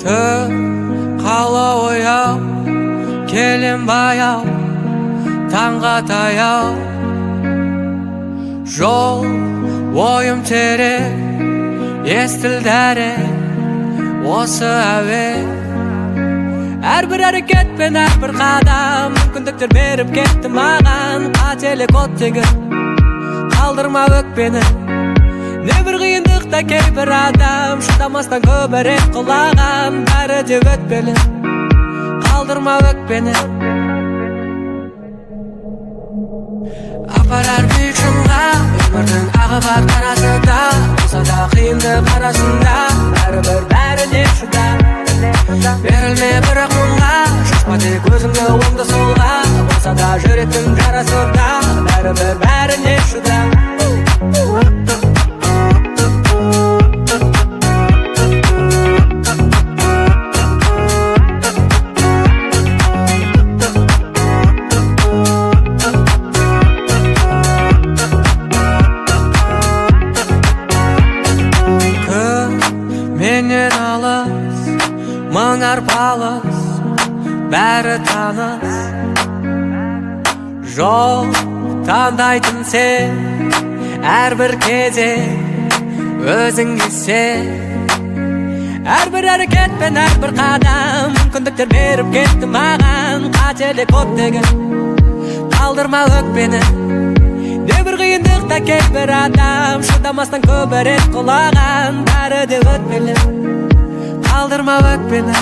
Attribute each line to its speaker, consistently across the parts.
Speaker 1: қала ояу келем баяу таңға таяу жол ойым терең естілді әрең осы әуен әрбір әрекет пен әрбір қадам мүмкіндіктер беріп кетті маған қателік оттегі қалдырма өкпені небір қиындықта кейбір адам шыдамастан көбірек құлаған бәрі де өтпелі қалдырма өкпені апарар биік шыңға өмірдің ағыбар қарасы да болса да қиындық арасында бәрібір бәріне шыда берілме бірақ мұңға шашпа тек өзіңді оңды солға болса да жүректің жарасы да бәрібір бәріне шыда менен алыс мың арпалыс бәрі таныс жол таңдайтын сен әрбір кезек өзіңе сен әрбір әрекет пен әрбір қадам мүмкіндіктер беріп кетті маған қателік оттегі қалдырма өкпені небір қиындықта кейбір адам шыдамастан көбірек құлаған бәрі де өтпелі қалдырма өкпені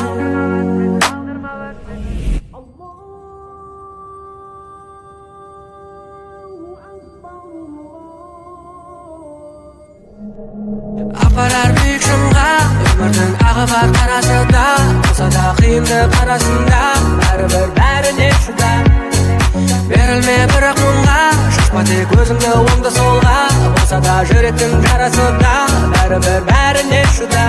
Speaker 1: апарар биік шыңға өмірдің ағыбар қарасы да болса да қиындық арасында бәрібір бәріне шыда берілме бірақ мұңға шашпа тек өзіңді оңды солға болса да жүректің жарасы да бәрібір бәріне шыда